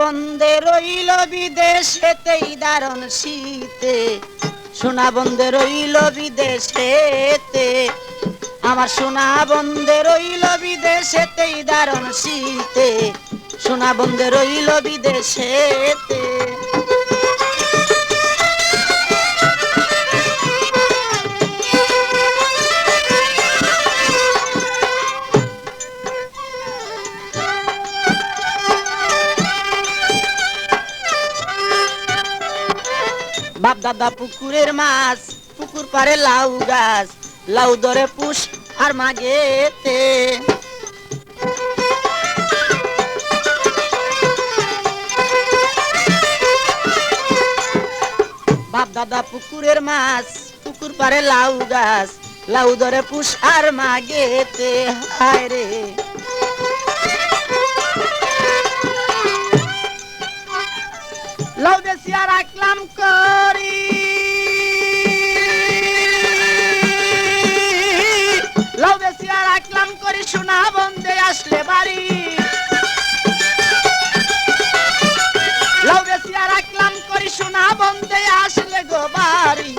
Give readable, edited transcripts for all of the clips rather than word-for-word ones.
বন্ধে রইল বিদেশেতেই দারুণ শীতে, সোনা বন্ধে রইল বিদেশেতে, আমার সোনা বন্ধে রইল বিদেশেতেই দারুণ শীতে, সোনা বন্ধে রইল বিদেশেতে। বাপ দাদা পুকুরের মাছ, পুকুর পারে লাউ গাছ, লাউ ধরে পুষ আর মাগেতে। বাপ দাদা পুকুরের মাছ, পুকুর পারে লাউ গাছ, লাউ ধরে পুষ আর মাগেতে। হায় রে লাউ বেশিয়া রাখলাম করি, লাউ বেশিয়া রাখলাম করি, সোনা বন্ধে আসলে বাড়ি। লাউ বেশিয়া রাখলাম করি, সোনা বন্ধে আসলে গো বাড়ি।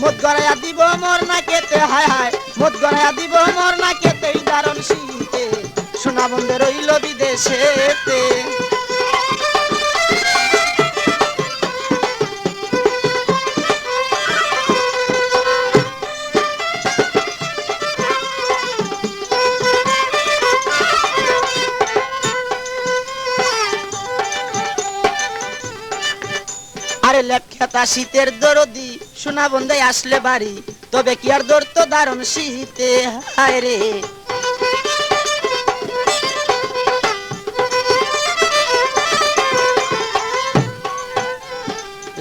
মদ গড়াইয়া দিব মোর না কেতে, হায় হায় মদ গড়াইয়া দিব মোর না কেতে, দারুণ শীতে, সোনা বন্ধে রইল বিদেশেতে। আরে লেপখেতা শীতের দরদি, সোনা বন্ধে আসলে বাড়ি, তবে কি আর ধরতো দারুণ শীতে। হায় রে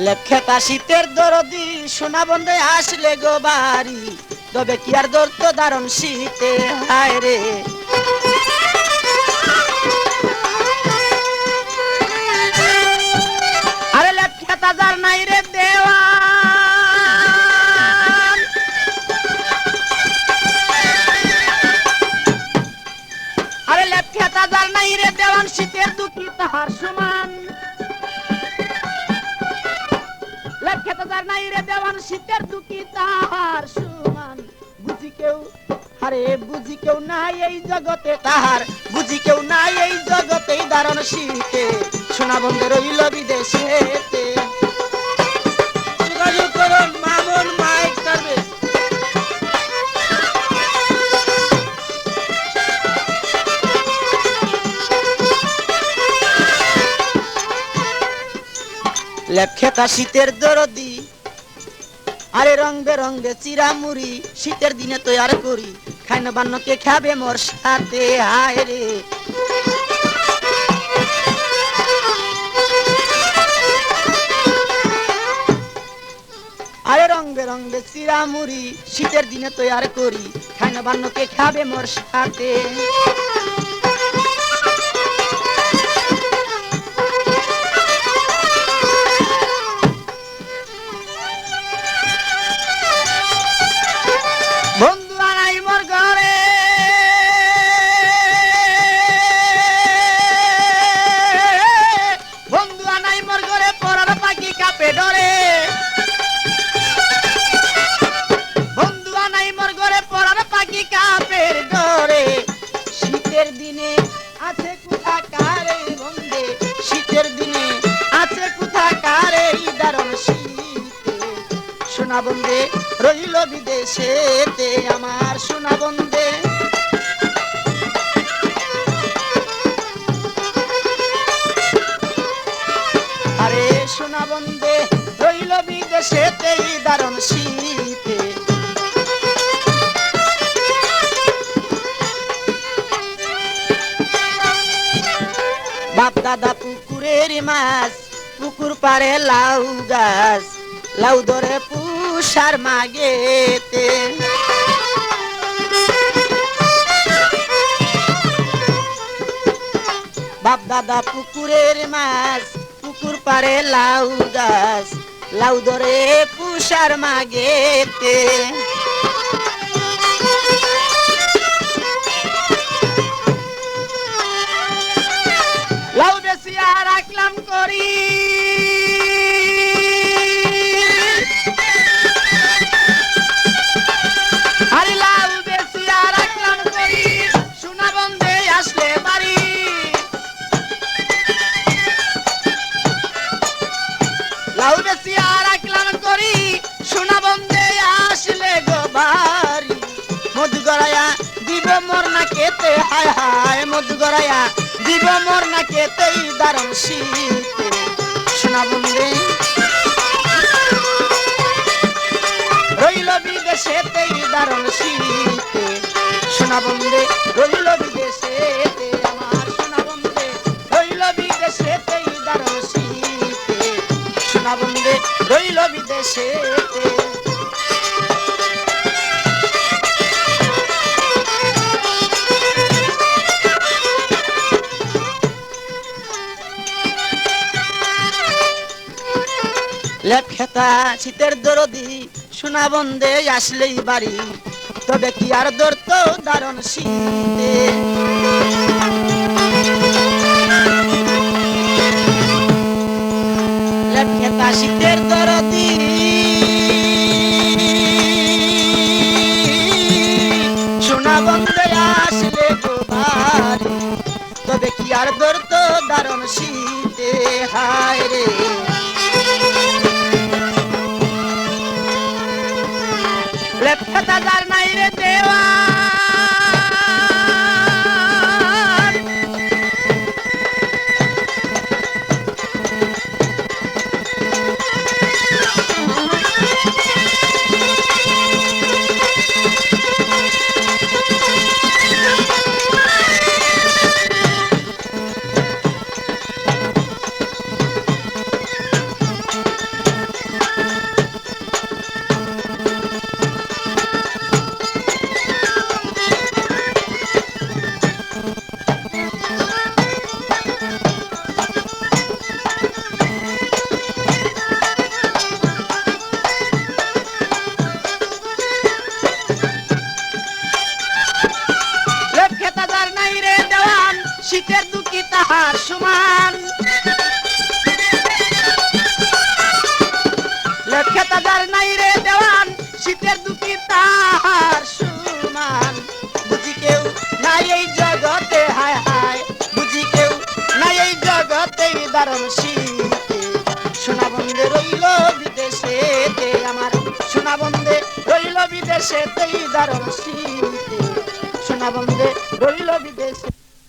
লেপখেতা শীতের দরদি, সোনা বন্ধে আসলে গো বাড়ি, তবে কি আর ধরতো দারুণ শীতে। হায় রে আরে লেপখেতা যার নাই রে দেওয়ান, আরে লেপখেতা যার নাই রে দেওয়ান, শীতের দুঃখী তাহার সমান। লেপখেতা যার নাই রে দেওয়ান, শীতের দুঃখী তাহার সমান। বুঝি কেউ, আরে বুঝি কেউ নাই এই জগতে তাহার, বুঝি কেউ নাই এই জগতে দারুণ শীতে, সোনা বন্ধে রইল বিদেশেতে। যোগাযোগ করুন মামুন মাইক সার্ভিস। লেপখেতা শীতের দরদি, আরে রং বেরঙ্গে চিরামুড়ি, শীতের দিনে তৈয়ার করি, খাইন বান্নকে খাবে মোর সাথে। হায় রে আরে রং বেরঙ্গে চিরামুড়ি, শীতের দিনে তৈয়ার করি, খাইন বান্নকে খাবে মোর সাথে। বন্ধু আনাই মোর ঘরে, বন্ধু আনাই মোর ঘরে, পরার পাখি কাপে ডরে। বন্ধু আনাই মোর ঘরে, পরার পাখি কাপের ডরে। শীতের দিনে আছে কোথা কারে বন্ধে, শীতের দিনে আছে কোথা কারে দারুণ শীতে, সোনা বন্ধে রইল বিদেশেতে, আমার সোনা বন্ধে। আরে সোনা বন্ধে রইল বিদেশেতে দারুণ শীতে। বাপ দাদা পুকুরের মাছ, পুকুর পারে লাউ গাছ, লাউ ধরে পুষ আর মাগেতে। বাপ দাদা পুকুরের মাছ, পুকুর পারে লাউ গাছ, লাউ ধরে পুষ আর মাগেতে। লাউ বেশিয়া রাখলাম করি আরে লাউ বেশিয়া রাখলাম করি সোনা বন্ধে আসলে বাড়ি লাউ বেশিয়া রাখলাম করি সোনা বন্ধে আসলে গো বাড়ি মধু গড়াইয়া দিব মোর না কেতে হায় হায় মধু গড়াইয়া দিব মোর না কেতেই দারুণ শীতে সোনা বন্ধে রইল বিদেশেতেই দারুণ শীতে সোনা বন্ধে রইল বিদেশেতে আমার সোনা বন্ধে রইল বিদেশেতেই দারুণ শীতে সোনা বন্ধে রইল বিদেশেতে লেপখেতা শীতের দরদি সোনা বন্ধে আসলেই বাড়ি তবে কি আর দরত দারুণ শীতে লেপখেতা শীতের দরদি সোনা বন্ধে আসলে গো বাড়ি তবে কি আর দরত দারুণ শীতে হায় রে লেপখেতা যার নাই রে দেওয়ান শীতের দুঃখী তাহার সমান লেপখেতা যার নাই রে দেওয়ান শীতের দুঃখী তাহার সমান বুঝি কেউ নাই এই জগতে হায় হায় বুঝি কেউ নাই এই জগতে দারুণ শীতে সোনা বন্ধে রইল বিদেশেতে আমার সোনা বন্ধে রইল বিদেশেতেই দারুণ শীতে সোনা বন্ধে রইল বিদেশে